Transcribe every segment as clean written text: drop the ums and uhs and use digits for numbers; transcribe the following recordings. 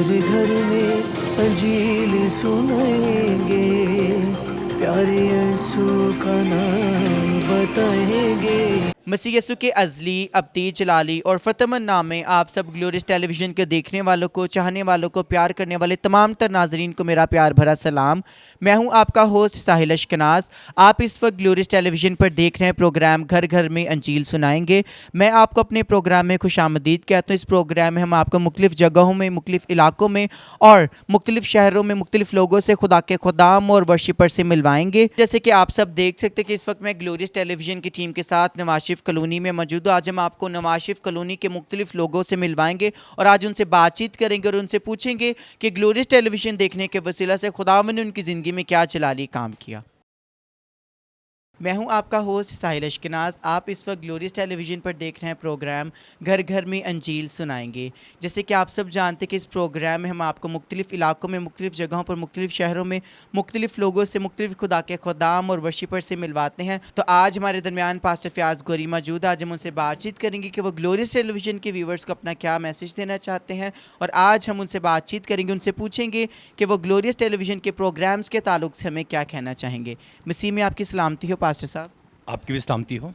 घर घर में अंजील सुनाएंगे, प्यारे यीशु का नाम बताएंगे। मसीह यीशु के अज़ली, अब्दी, जलाली और फ़तमन नाम में आप सब ग्लोरियस टेलीविज़न के देखने वालों को, चाहने वालों को, प्यार करने वाले तमाम तर नाज़रीन को मेरा प्यार भरा सलाम। मैं हूं आपका होस्ट साहिल अशकनाज़। आप इस वक्त ग्लोरियस टेलीविज़न पर देख रहे हैं प्रोग्राम घर घर में अंजील सुनाएंगे। मैं आपको अपने प्रोग्राम में खुशामदीद कहता हूँ। इस प्रोग्राम में हम आपको मुख्तलिफ़ जगहों में, मुख्तलिफ़ इलाकों में और मुख्तलिफ़ शहरों में मुख्तलिफ़ लोगों से खुदा के खुदाम और वर्शिपर से मिलवाएंगे। जैसे कि आप सब देख सकते हैं कि इस वक्त मैं ग्लोरियस टेलीविज़न की टीम के साथ नवाज कॉलोनी में मौजूद हूं। आज हम आपको नवाज कॉलोनी के मुख्तलिफ लोगों से मिलवाएंगे और आज उनसे बातचीत करेंगे और उनसे पूछेंगे कि ग्लोरियस टेलीविज़न देखने के वसीला से खुदावंद ने उनकी ज़िंदगी में क्या जलाली काम किया। मैं हूं आपका होस्ट साहिल अशकनाज़। आप इस वक्त ग्लोरियस टेलीविज़न पर देख रहे हैं प्रोग्राम घर घर में अंजील सुनाएंगे। जैसे कि आप सब जानते हैं कि इस प्रोग्राम में हम आपको मुख्तलिफ़ इलाकों में, मुख्तलिफ़ जगहों पर, मुख्तलिफ़ शहरों में मुख्तलिफ़ लोगों से, मुख्तलिफ़ खुदा के खुदाम और वर्शिपर से मिलवाते हैं। तो आज हमारे दरमियान पास्टर फ़याज़ गोरी मौजूद है। आज हम उनसे बातचीत करेंगे कि वो ग्लोरियस टेलीविज़न के व्यूवर्स को अपना क्या मैसेज देना चाहते हैं और आज हम उनसे बातचीत करेंगे, उनसे पूछेंगे कि वो ग्लोरियस टेलीविज़न के प्रोग्राम्स के ताल्लुक से हमें क्या कहना चाहेंगे। मसीह में आपकी सलामती हो पास्टर साहब। आपकी भी सलामती हो।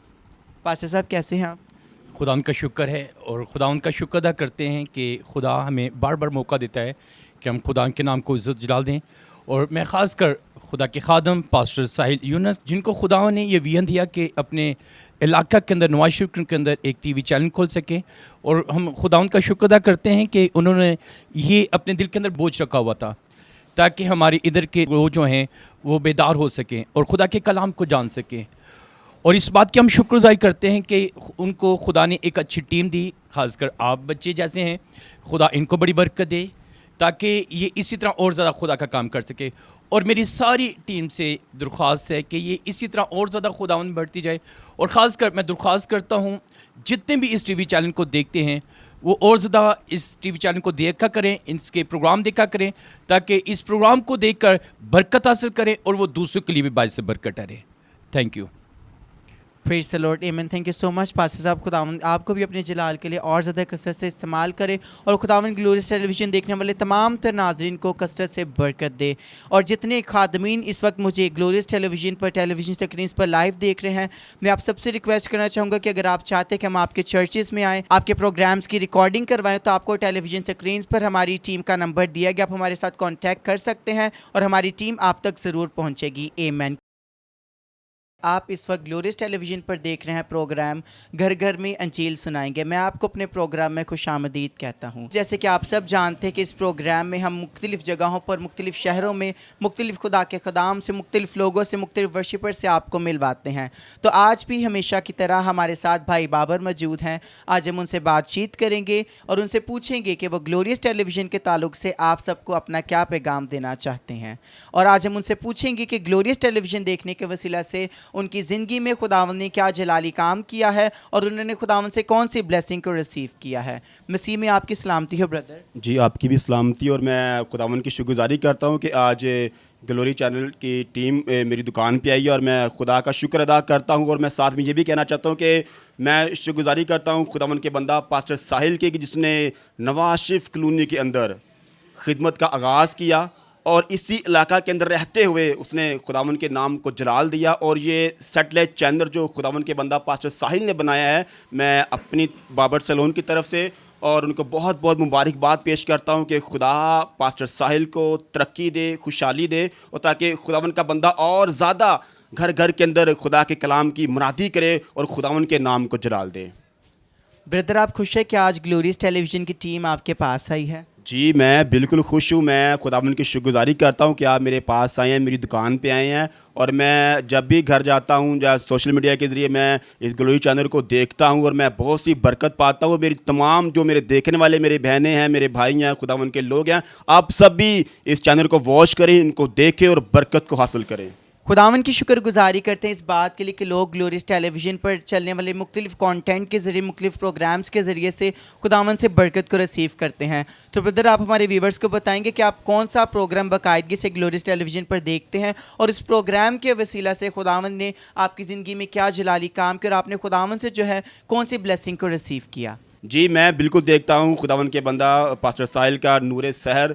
पास्टर साहब कैसे हैं आप? खुदा उनका शुक्र है और खुदा उनका शुक्र अदा करते हैं कि खुदा हमें बार बार मौका देता है कि हम खुदा के नाम को इज़्ज़त जलाल दें। और मैं ख़ास कर खुदा के खादम पास्टर साहिल यूनुस, जिनको खुदा ने ये विजन दिया कि अपने इलाका के अंदर, नवाज शरीफ के अंदर एक टीवी चैनल खोल सकें। और हम खुदा उनका शुक्र अदा करते हैं कि उन्होंने ये अपने दिल के अंदर बोझ रखा हुआ था ताकि हमारे इधर के लोग जो हैं वो बेदार हो सकें और खुदा के कलाम को जान सकें। और इस बात की हम शुक्रगुज़ार करते हैं कि उनको खुदा ने एक अच्छी टीम दी, खासकर आप बच्चे जैसे हैं। खुदा इनको बड़ी बरकत दे ताकि ये इसी तरह और ज़्यादा खुदा का काम कर सके। और मेरी सारी टीम से दरख्वास्त है कि ये इसी तरह और ज़्यादा खुदावंद बढ़ती जाए। और ख़ासकर मैं दरख्वास्त करता हूँ जितने भी इस टीवी चैनल को देखते हैं वो और ज़्यादा इस टीवी चैनल को देखा करें, इसके प्रोग्राम देखा करें ताकि इस प्रोग्राम को देखकर बरकत हासिल करें और वो दूसरों के लिए भी बाइस बरकत ठहरे। Thank you. Praise the Lord, आमीन। Thank you so much pastor साहब। खुदावंद आपको भी अपने जलाल के लिए और ज़्यादा कसरत से इस्तेमाल करे और खुदावंद ग्लोरियस टेलीविज़न देखने वाले तमाम तर नाज़रीन को कसरत से बरकत दे। और जितने खादमीन इस वक्त मुझे ग्लोरियस टेलीविज़न पर, टेलीविज़न स्क्रीन पर लाइव देख रहे हैं, मैं आप सबसे रिक्वेस्ट करना चाहूँगा कि अगर आप चाहते हैं कि हम आपके चर्चेज़ में आएँ, आपके प्रोग्राम्स की रिकॉर्डिंग करवाएँ, तो आपको टेलीविज़न स्क्रीन पर हमारी टीम का नंबर दिया गया, आप हमारे साथ कॉन्टैक्ट कर सकते हैं और हमारी टीम आप तक ज़रूर पहुँचेगी। आमीन। आप इस वक्त ग्लोरियस टेलीविज़न पर देख रहे हैं प्रोग्राम घर घर में अंजील सुनाएंगे। मैं आपको अपने प्रोग्राम में खुशामदीद कहता हूं। जैसे कि आप सब जानते हैं कि इस प्रोग्राम में हम मुख्तलिफ़ जगहों पर, मुख्तलिफ़ शहरों में, मुख्तलिफ़ खुदा के खुदाम से, मुख्तलिफ़ लोगों से, मुख्तलिफ़ वर्शिपर से आपको मिलवाते हैं। तो आज भी हमेशा की तरह हमारे साथ भाई बाबर मौजूद हैं। आज हम उनसे बातचीत करेंगे और उनसे पूछेंगे कि वो ग्लोरियस टेलीविज़न के ताल्लुक से आप सबको अपना क्या पैगाम देना चाहते हैं। और आज हम उनसे पूछेंगे कि ग्लोरियस टेलीविज़न देखने के वसीला से उनकी ज़िंदगी में खुदावंद ने क्या जलाली काम किया है और उन्होंने खुदावंद से कौन सी ब्लेसिंग को रिसीव किया है। मसीह में आपकी सलामती हो ब्रदर। जी, आपकी भी सलामती। और मैं खुदावंद की शुक्रगुजारी करता हूँ कि आज ग्लोरी चैनल की टीम मेरी दुकान पे आई है और मैं खुदा का शुक्र अदा करता हूँ। और मैं साथ में ये भी कहना चाहता हूँ कि मैं शुक्रगुजारी करता हूँ खुदावंद के बंदा पास्टर साहिल की, कि जिसने नवाज शरीफ कॉलोनी के अंदर खिदमत का आगाज़ किया और इसी इलाका के अंदर रहते हुए उसने खुदावंद के नाम को जलाल दिया। और ये सैटेलाइट चैनल जो खुदावंद के बंदा पास्टर साहिल ने बनाया है, मैं अपनी बाबर सैलून की तरफ से और उनको बहुत बहुत मुबारकबाद पेश करता हूँ कि खुदा पास्टर साहिल को तरक्की दे, खुशहाली दे और ताकि खुदावंद का बंदा और ज़्यादा घर घर के अंदर खुदा के कलाम की मुनादी करे और खुदावंद के नाम को जलाल दे। ब्रदर, आप खुश है कि आज ग्लोरियस टेलीविज़न की टीम आपके पास आई है? जी, मैं बिल्कुल खुश हूँ। मैं खुदावंद की शुक्रगुजारी करता हूँ कि आप मेरे पास आए हैं, मेरी दुकान पे आए हैं। और मैं जब भी घर जाता हूँ या सोशल मीडिया के ज़रिए मैं इस ग्लोरी चैनल को देखता हूँ और मैं बहुत सी बरकत पाता हूँ। मेरी तमाम जो मेरे देखने वाले मेरे बहनें हैं, मेरे भाई हैं, खुदावंद के लोग हैं, आप सब भी इस चैनल को वॉच करें, इनको देखें और बरकत को हासिल करें। खुदावन की शुक्रगुजारी करते हैं इस बात के लिए कि लोग ग्लोरियस टेलीविज़न पर चलने वाले मुख्तलिफ़ कंटेंट के ज़रिए, मुख्तलिफ़ प्रोग्राम्स के ज़रिए से खुदावन से बरकत को रिसीव करते हैं। तो ब्रदर, आप हमारे व्यूवर्स को बताएंगे कि आप कौन सा प्रोग्राम बाकायदगी से ग्लोरियस टेलीविज़न पर देखते हैं और इस प्रोग्राम के वसीला से खुदावन ने आपकी ज़िंदगी में क्या जलाली काम किया और आपने खुदावन से जो है कौन सी ब्लेसिंग को रिसीव किया। जी मैं बिल्कुल देखता हूँ खुदावन के बंदा पास्टर साहिल का नूर सहर,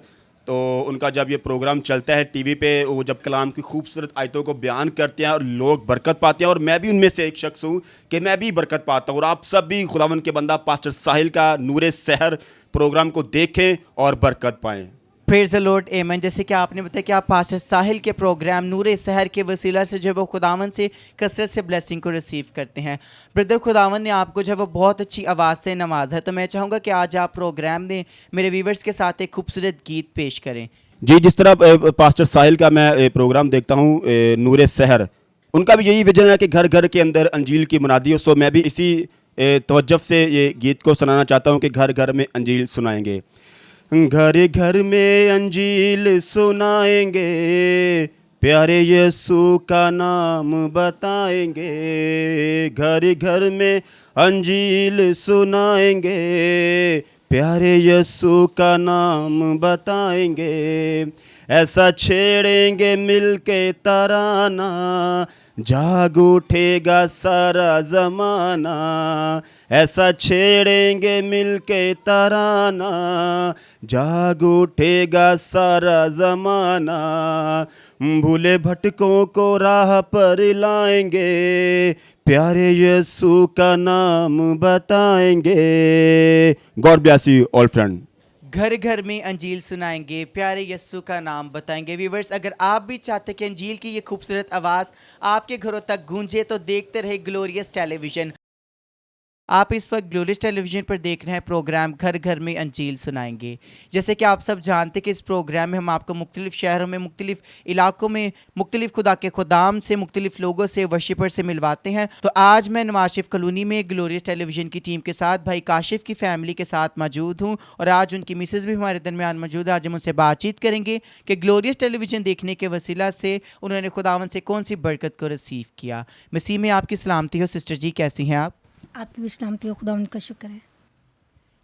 तो उनका जब ये प्रोग्राम चलता है टीवी पे, वो जब कलाम की खूबसूरत आयतों को बयान करते हैं और लोग बरकत पाते हैं, और मैं भी उनमें से एक शख्स हूँ कि मैं भी बरकत पाता हूँ। और आप सब भी खुदावन के बंदा पास्टर साहिल का नूर सहर प्रोग्राम को देखें और बरकत पाएँ। प्रेज द लॉर्ड आमेन। जैसे कि आपने बताया कि आप पास्टर साहिल के प्रोग्राम नूर सहर के वसीला से जो है वो खुदावन से कसरत से ब्लेसिंग को रिसीव करते हैं। ब्रदर, खुदावन ने आपको जो है वो बहुत अच्छी आवाज़ से नवाजा है, तो मैं चाहूँगा कि आज आप प्रोग्राम में मेरे व्यूवर्स के साथ एक खूबसूरत गीत पेश करें। जी, जिस तरह पास्टर साहिल का मैं प्रोग्राम देखता हूँ नूर सहर, उनका भी यही विजन है कि घर घर के अंदर अंजील की मुनादी हो। सो मैं भी इसी तवज्जो से ये गीत को सुनाना चाहता हूँ कि घर घर में अंजील सुनाएंगे। घर घर में अंजील सुनाएंगे, प्यारे यीशु का नाम बताएंगे। घर घर में अंजील सुनाएंगे, प्यारे यीशु का नाम बताएंगे। ऐसा छेड़ेंगे मिलके तराना, जाग उठेगा सारा ज़माना। ऐसा छेड़ेंगे मिलके तराना, जाग उठेगा सारा ज़माना। भूले भटकों को राह पर लाएंगे, प्यारे यीशु का नाम बताएंगे। God bless you all friend. घर घर में अंजील सुनाएंगे, प्यारे यस्सु का नाम बताएंगे। व्यूवर्स, अगर आप भी चाहते हैं कि अंजील की ये खूबसूरत आवाज़ आपके घरों तक गूंजे तो देखते रहे ग्लोरियस टेलीविज़न। आप इस वक्त ग्लोरियस टेलीविज़न पर देख रहे हैं प्रोग्राम घर घर में अंजील सुनाएंगे। जैसे कि आप सब जानते हैं कि इस प्रोग्राम में हम आपको मुख्तलिफ़ शहरों में, मुख्तलिफ़ इलाकों में, मुख्तलिफ़ खुदा के खुदाम से, मुख्तलिफ़ लोगों से, वर्शिपर से मिलवाते हैं। तो आज मैं नवाज शरीफ कॉलोनी में ग्लोरियस टेलीविज़न की टीम के साथ भाई काशिफ की फैमिली के साथ मौजूद हूँ, और आज उनकी मिसेज़ भी हमारे दरमियान मौजूद है। आज हम उनसे बातचीत करेंगे कि ग्लोरियस टेलीविज़न देखने के वसीला से उन्होंने खुदावन से कौन सी बरकत को रिसीव किया। मसीह में आपकी सलामती हो सिस्टर जी, कैसी हैं आप? आपकी भी सलामती हो, खुदा उनका शुक्र है।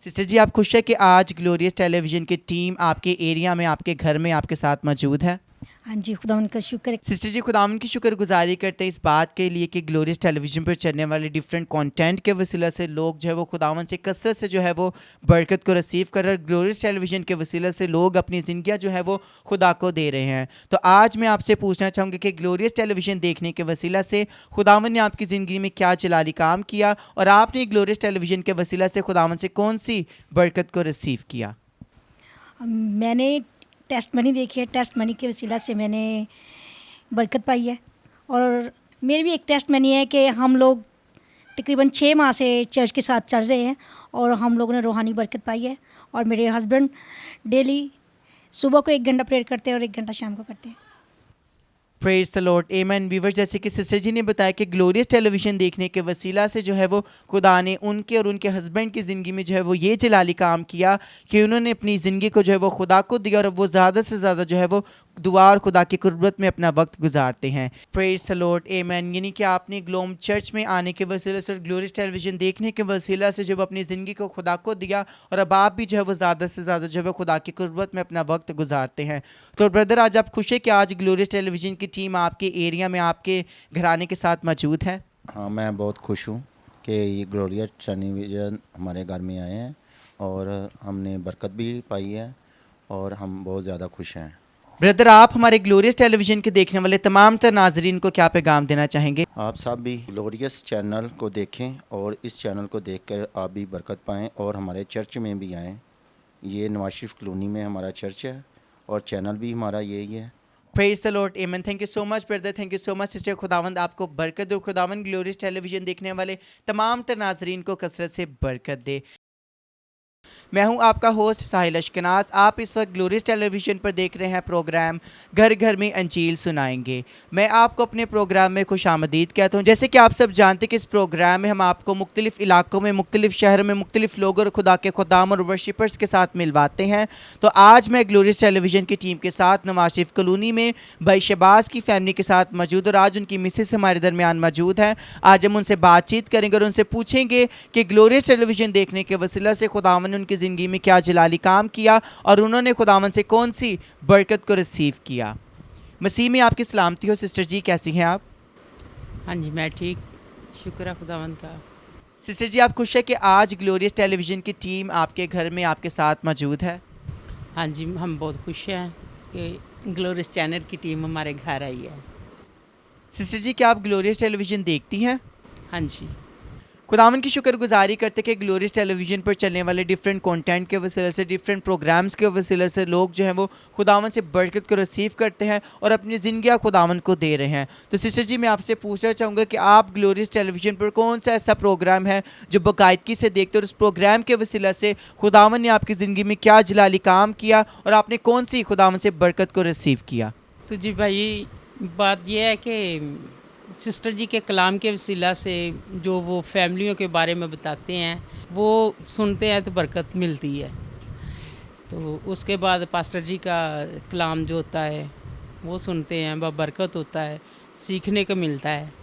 सिस्टर जी, आप खुश है कि आज ग्लोरियस टेलीविज़न की टीम आपके एरिया में, आपके घर में आपके साथ मौजूद है? हाँ जी, खुदा उनका शुक्र है। सिस्टर जी, खुदावन की शुक्रगुजारी करते हैं इस बात के लिए कि ग्लोरियस टेलीविज़न पर चलने वाले डिफरेंट कंटेंट के वसीला से लोग जो है वो खुदावन से कसरत से जो है वो बरकत को रिसीव कर रहे हैं। ग्लोरियस टेलीविज़न के वसीला से लोग अपनी ज़िंदगियाँ जो है वो खुदा को दे रहे हैं। तो आज मैं आपसे पूछना चाहूँगी कि ग्लोरियस टेलीविज़न देखने के वसीला से खुदावन ने आपकी ज़िंदगी में क्या जलाली काम किया, और आपने ग्लोरियस टेलीविज़न के वसीला से खुदावन से कौन सी बरकत को रिसीव किया? मैंने टेस्ट मनी देखी है, टेस्ट मनी के वसीला से मैंने बरकत पाई है। और मेरी भी एक टेस्ट मनी है कि हम लोग तकरीबन 6 माह से चर्च के साथ चल रहे हैं और हम लोगों ने रूहानी बरकत पाई है। और मेरे हस्बैंड डेली सुबह को 1 घंटा प्रेयर करते हैं और 1 घंटा शाम को करते हैं। Praise the Lord amen. Viewers, जैसे कि सिस्टर जी ने बताया कि ग्लोरियस टेलीविज़न देखने के वसीला से जो है वो खुदा ने उनके और उनके हस्बैंड की ज़िंदगी में जो है वो ये जलाली काम किया कि उन्होंने अपनी ज़िंदगी को जो है वो खुदा को दिया, और वो ज़्यादा से ज़्यादा जो है वो दुआ और खुदा की कुर्बत में अपना वक्त गुजारते हैं। प्रेज द लॉर्ड आमेन। यानी कि आपने ग्लोम चर्च में आने के वसीले से और ग्लोरियस टेलीविज़न देखने के वसीला से जो वो अपनी ज़िंदगी को खुदा को दिया, और अब आप भी जो है वो ज़्यादा से ज़्यादा जो है वो खुदा की कुर्बत में अपना वक्त गुजारते हैं। तो ब्रदर, आज आप खुश है कि आज ग्लोरियस टेलीविज़न की टीम आपके एरिया में, आपके घराने के साथ मौजूद है? हाँ, मैं बहुत खुश हूँ कि ये ग्लोरियस टेलीविज़न हमारे घर में आए हैं और हमने बरकत भी पाई है और हम बहुत ज़्यादा खुश हैं। ब्रदर, आप हमारे ग्लोरियस टेलीविज़न के देखने वाले तमाम तर नाजरीन को क्या पैगाम देना चाहेंगे? आप सब भी ग्लोरियस चैनल को देखें और इस चैनल को देखकर आप भी बरकत पाएँ और हमारे चर्च में भी आएँ। ये नवाज शरीफ कॉलोनी में हमारा चर्च है और चैनल भी हमारा यही है। Praise the Lord amen. Thank you so much brother, thank you so much sister. खुदावंद आपको बरकत दे, खुदावंद ग्लोरियस टेलीविज़न देखने वाले तमाम तर नाजरीन को कसरत से बरकत दे। मैं हूं आपका होस्ट साहिल अशकनास। आप इस वक्त ग्लोरियस टेलीविज़न पर देख रहे हैं प्रोग्राम घर घर में अंजील सुनाएंगे। मैं आपको अपने प्रोग्राम में खुशामदीद कहता हूं। जैसे कि आप सब जानते हैं कि इस प्रोग्राम में हम आपको मुख्तलिफ़ इलाकों में, मुख्तलिफ़ शहरों में, मुख्तलिफ़ लोगों और खुदा के खुदाम और वर्शिपर्स के साथ मिलवाते हैं। तो आज मैं ग्लोरियस टेलीविज़न की टीम के साथ नवाज शरीफ कॉलोनी में भाई शहबाज की फैमिली के साथ मौजूद, और आज उनकी मिसेस हमारे दरमियान मौजूद हैं। आज हम उनसे बातचीत करेंगे और उनसे पूछेंगे कि ग्लोरियस टेलीविज़न देखने के वसीला से खुदावन ने उनकी ज़िंदगी में क्या जलाली काम किया और उन्होंने खुदावन से कौन सी बरकत को रिसीव किया। मसीह में आपकी सलामती हो सिस्टर जी, कैसी हैं आप? हाँ जी, मैं ठीक, शुक्र है खुदावंद का। सिस्टर जी, आप खुश है कि आज ग्लोरियस टेलीविज़न की टीम आपके घर में आपके साथ मौजूद है? हाँ जी, हम बहुत खुश हैं कि ग्लोरियस चैनल की टीम हमारे घर आई है। सिस्टर जी, क्या आप ग्लोरियस टेलीविज़न देखती हैं? हाँ जी, खुदावन की शुक्रगुजारी करते कि ग्लोरियस टेलीविज़न पर चलने वाले डिफरेंट कंटेंट के वसीले से, डिफरेंट प्रोग्राम्स के वसीले से लोग जो हैं वो खुदावन से बरकत को रिसीव करते हैं और अपनी ज़िंदगियाँ खुदावन को दे रहे हैं। तो सिस्टर जी, मैं आपसे पूछना चाहूँगा कि आप ग्लोरियस टेलीविज़न पर कौन सा ऐसा प्रोग्राम है जो बाकायदगी से देखते हो और उस प्रोग्राम के वसीला से खुदावन ने आपकी ज़िंदगी में क्या जलाली काम किया और आपने कौन सी खुदावन से बरकत को रिसीव किया? तो जी भाई, बात यह है कि सिस्टर जी के कलाम के वसीला से जो वो फैमिलियों के बारे में बताते हैं, वो सुनते हैं तो बरकत मिलती है। तो उसके बाद पास्टर जी का कलाम जो होता है वो सुनते हैं, वह बरकत होता है, सीखने को मिलता है।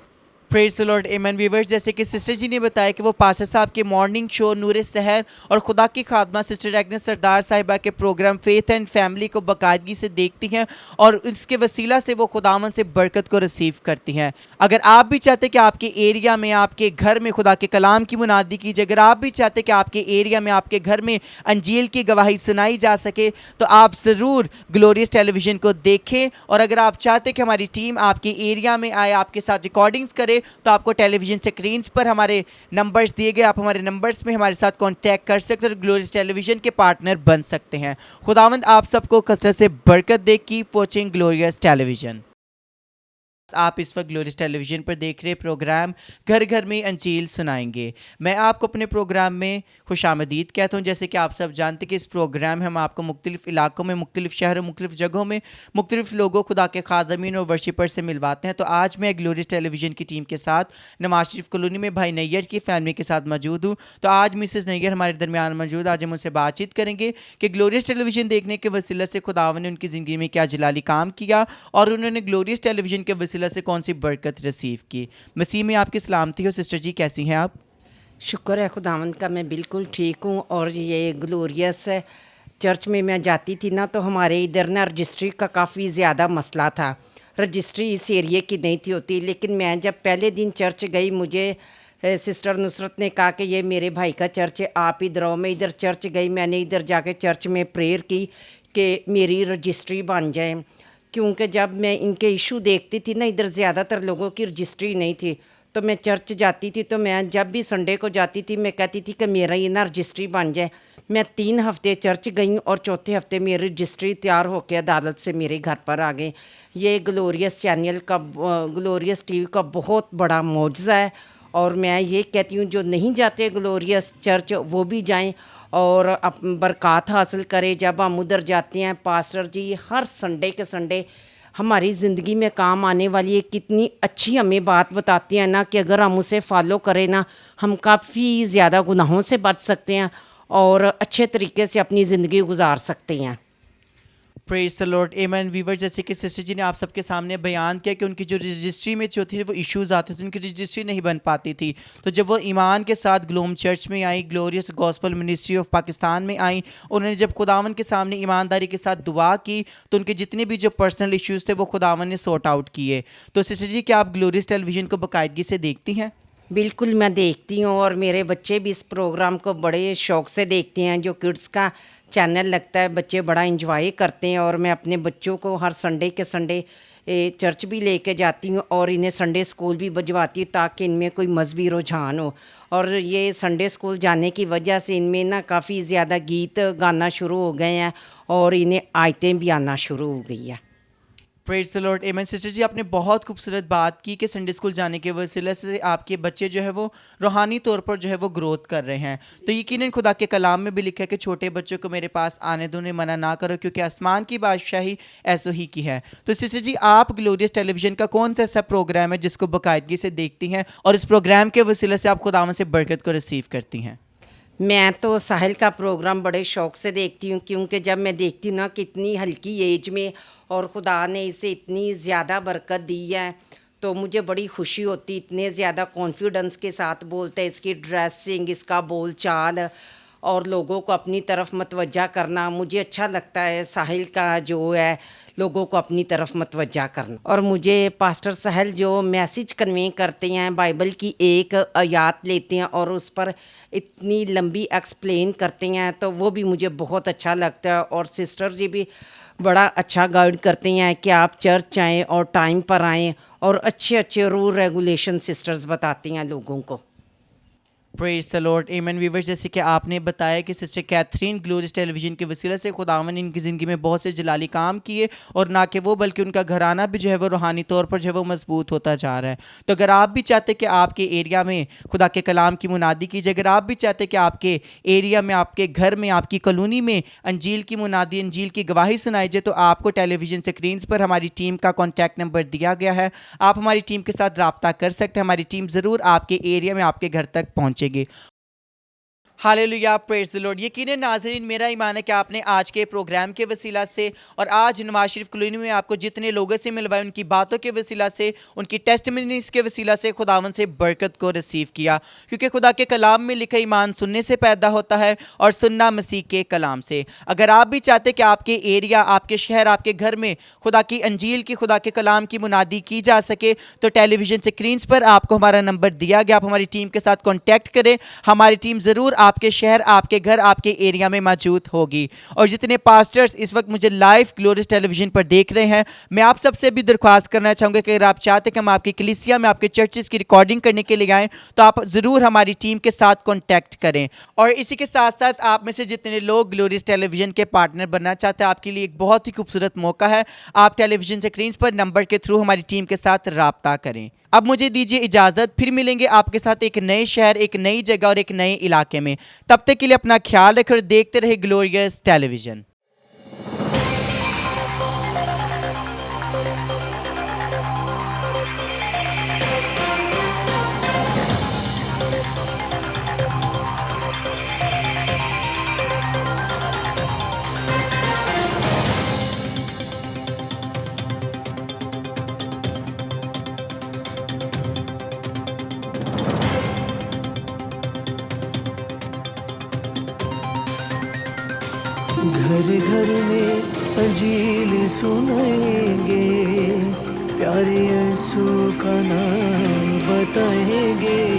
Praise the Lord, amen. Viewers, जैसे कि सिस्टर जी ने बताया कि वो पास्टर साहब के मॉर्निंग शो नूर सहर और खुदा की खादमा सिस्टर एग्नेस सरदार साहिबा के प्रोग्राम फेथ एंड फैमिली को बाकायदगी से देखती हैं और इसके वसीला से वो खुदावन से बरकत को रिसीव करती हैं। अगर आप भी चाहते कि आपके एरिया में, आपके घर में खुदा के कलाम की मुनादी कीजिए, अगर आप भी चाहते कि आपके एरिया में, आपके घर में अंजील की गवाही सुनाई जा सके, तो आप ज़रूर ग्लोरियस टेलीविज़न को देखें। और अगर आप चाहते कि हमारी टीम आपके एरिया में आए, आपके साथ रिकॉर्डिंग्स करे, तो आपको टेलीविजन स्क्रीन्स पर हमारे नंबर्स दिए गए, आप हमारे नंबर्स में हमारे साथ कांटेक्ट कर सकते हैं और ग्लोरियस टेलीविजन के पार्टनर बन सकते हैं। खुदावंद आप सबको कसरत से बरकत दे। Keep watching glorious television. आप इस वक्त ग्लोरियस टेलीविज़न पर देख रहे प्रोग्राम घर घर में अंजील सुनाएंगे। मैं आपको अपने प्रोग्राम में खुशामदीद कहता हूँ। जैसे कि आप सब जानते हैं कि इस प्रोग्राम में हम आपको मुख्तलिफ़ इलाकों में, मुख्तलिफ़ शहरों, मुख्तलिफ़ जगहों में मुख्तलिफ़ लोगों, खुदा के खादमीन और वर्शिपर से मिलवाते हैं। तो आज मैं ग्लोरियस टेलीविज़न की टीम के साथ नवाज शरीफ कॉलोनी में भाई नैयर की फैमिली के साथ मौजूद हूँ। तो आज मिसेस नैयर हमारे दरमियान मौजूद। आज हम उनसे बातचीत करेंगे कि ग्लोरियस टेलीविज़न देखने के वसीले से खुदावन ने उनकी ज़िंदगी में क्या जलाली काम किया और उन्होंने ग्लोरियस टेलीविज़न के वसीले से कौन सी बरकत रिसीव की। मसीह में आपकी सलामती हो। सिस्टर जी, कैसी हैं आप? शुक्र है खुदावंद का, मैं बिल्कुल ठीक हूँ। और ये ग्लोरियस चर्च में मैं जाती थी ना, तो हमारे इधर ना रजिस्ट्री का काफ़ी ज़्यादा मसला था। रजिस्ट्री इस एरिए की नहीं थी होती, लेकिन मैं जब पहले दिन चर्च गई, मुझे सिस्टर नुसरत ने कहा कि ये मेरे भाई का चर्च है, आप इधर आओ। मैं इधर चर्च गई, मैंने इधर जाके चर्च में प्रेयर की कि मेरी रजिस्ट्री बन जाए, क्योंकि जब मैं इनके इशू देखती थी ना, इधर ज़्यादातर लोगों की रजिस्ट्री नहीं थी। तो मैं चर्च जाती थी, तो मैं जब भी संडे को जाती थी, मैं कहती थी कि मेरा ये ना रजिस्ट्री बन जाए। मैं 3 हफ्ते चर्च गई और चौथे हफ्ते मेरी रजिस्ट्री तैयार होकर अदालत से मेरे घर पर आ गई। ये ग्लोरियस चैनल का, ग्लोरियस टीवी का बहुत बड़ा मौजज़ा है। और मैं ये कहती हूँ जो नहीं जाते ग्लोरियस चर्च, वो भी जाएं और बरक़ात हासिल करें। जब हम उधर जाते हैं, पास्टर जी हर संडे के संडे हमारी ज़िंदगी में काम आने वाली एक कितनी अच्छी हमें बात बताती हैं ना, कि अगर हम उसे फॉलो करें ना, हम काफ़ी ज़्यादा गुनाहों से बच सकते हैं और अच्छे तरीके से अपनी ज़िंदगी गुजार सकते हैं। Praise the Lord, amen. Weaver, जैसे कि सिस्टर जी ने आप सबके सामने बयान किया कि उनकी जो रजिस्ट्री में जो थी वो इश्यूज़ आते थे, उनकी रजिस्ट्री नहीं बन पाती थी। तो जब वो ईमान के साथ ग्लोम चर्च में आई, glorious gospel ministry of Pakistan में आई, उन्होंने जब खुदावन के सामने ईमानदारी के साथ दुआ की, तो उनके जितने भी जो पर्सनल इश्यूज़ थे वो खुदावन ने सॉर्ट आउट किए। तो सिस्टर जी, क्या आप ग्लोरियस टेलीविज़न को बाकायदगी से देखती हैं? बिल्कुल, मैं देखती हूँ और मेरे बच्चे भी इस प्रोग्राम को बड़े शौक़ से देखते हैं। जो किड्स का चैनल लगता है, बच्चे बड़ा एंजॉय करते हैं। और मैं अपने बच्चों को हर संडे के संडे चर्च भी लेके जाती हूँ और इन्हें संडे स्कूल भी भिजवाती हूँ, ताकि इनमें कोई मजहबी रुझान हो। और ये संडे स्कूल जाने की वजह से इनमें ना काफ़ी ज़्यादा गीत गाना शुरू हो गए हैं और इन्हें आयतें भी आना शुरू हो गई है। Praise the Lord, amen. Sister ji, आपने बहुत खूबसूरत बात की कि संडे स्कूल जाने के वसीले से आपके बच्चे जो है वो रूहानी तौर पर जो है वो ग्रोथ कर रहे हैं। तो यकीनन खुदा के कलाम में भी लिखा है कि छोटे बच्चों को मेरे पास आने दो, उन्हें मना ना करो, क्योंकि आसमान की बादशाही ऐसो ही की है। तो सिस्टर जी, आप ग्लोरियस टेलीविज़न का कौन सा ऐसा प्रोग्राम है जिसको बाकायदगी से देखती हैं और इस प्रोग्राम के वसीले से आप खुदावन से बरकत को रिसीव करती हैं? मैं तो साहिल का प्रोग्राम बड़े शौक़ से देखती हूँ, क्योंकि जब मैं देखती हूँ ना कि इतनी हल्की एज में और खुदा ने इसे इतनी ज़्यादा बरकत दी है, तो मुझे बड़ी खुशी होती। इतने ज़्यादा कॉन्फिडेंस के साथ बोलते हैं, इसकी ड्रेसिंग, इसका बोल चाल और लोगों को अपनी तरफ मतवज्जा करना मुझे अच्छा लगता है साहिल का जो है। लोगों को अपनी तरफ मतवज्जा करना। और मुझे पास्टर सहल जो मैसेज कन्वे करते हैं, बाइबल की एक आयत लेते हैं और उस पर इतनी लंबी एक्सप्लेन करते हैं, तो वो भी मुझे बहुत अच्छा लगता है। और सिस्टर जी भी बड़ा अच्छा गाइड करते हैं कि आप चर्च आएँ और टाइम पर आएँ, और अच्छे अच्छे रूल रेगुलेशन सिस्टर्स बताती हैं लोगों को। Praise the Lord, amen. Viewers, जैसे कि आपने बताया कि सिस्टर कैथरीन ग्लोरियस टेलीविज़न के वसीले से खुदावन ने इनकी ज़िंदगी में बहुत से जलाली काम किए, और ना कि वो बल्कि उनका घराना भी जो है वो रूहानी तौर पर जो है वो मजबूत होता जा रहा है। तो अगर आप भी चाहते कि आपके एरिया में खुदा के कलाम की मुनादी कीजिए, अगर आप भी चाहते कि आपके एरिया में, आपके घर में, आपकी कॉलोनी में अंजील की मुनादी, अंजील की गवाही सुनाई जाए, तो आपको टेलीविज़न स्क्रीन पर हमारी टीम का कॉन्टैक्ट नंबर दिया गया है। आप हमारी टीम के साथ रब्ता कर सकते हैं। हमारी टीम ज़रूर आपके एरिया में, आपके घर तक पहुँचेगी। Hallelujah, praise the Lord. यकीनन नाज़रीन, मेरा ईमान है कि आपने आज के प्रोग्राम के वसीला से और आज नवाज शरीफ कॉलोनी में आपको जितने लोगों से मिलवाए, उनकी बातों के वसीला से, उनकी टेस्टिमनीज़ के वसीला से खुदावन से बरकत को रिसीव किया, क्योंकि खुदा के कलाम में लिखा ईमान सुनने से पैदा होता है और सुनना मसीह के कलाम से। अगर आप भी चाहते कि आपके एरिया, आपके शहर, आपके घर में खुदा की अंजील की, खुदा के कलाम की मुनादी की जा सके, तो टेलीविज़न स्क्रीन पर आपको हमारा नंबर दिया गया। आप हमारी टीम के साथ कॉन्टैक्ट करें। हमारी टीम ज़रूर आपके शहर, आपके घर, आपके एरिया में मौजूद होगी। और जितने पास्टर्स इस वक्त मुझे लाइव ग्लोरियस टेलीविज़न पर देख रहे हैं, मैं आप सबसे भी दरख्वास्त करना चाहूँगा कि अगर आप चाहते कि हम आपकी कलीसिया में, आपके चर्चेस की रिकॉर्डिंग करने के लिए आएँ, तो आप ज़रूर हमारी टीम के साथ कॉन्टैक्ट करें। और इसी के साथ साथ आप में से जितने लोग ग्लोरियस टेलीविज़न के पार्टनर बनना चाहते हैं, आपके लिए एक बहुत ही खूबसूरत मौका है। आप टेलीविज़न स्क्रीन पर नंबर के थ्रू हमारी टीम के साथ रब्ता करें। अब मुझे दीजिए इजाज़त, फिर मिलेंगे आपके साथ एक नए शहर, एक नई जगह और एक नए इलाके में। तब तक के लिए अपना ख्याल रखें, देखते रहे ग्लोरियस टेलीविज़न। घर घर में अंजील सुनाएंगे, प्यारे यीशु का नाम बताएंगे।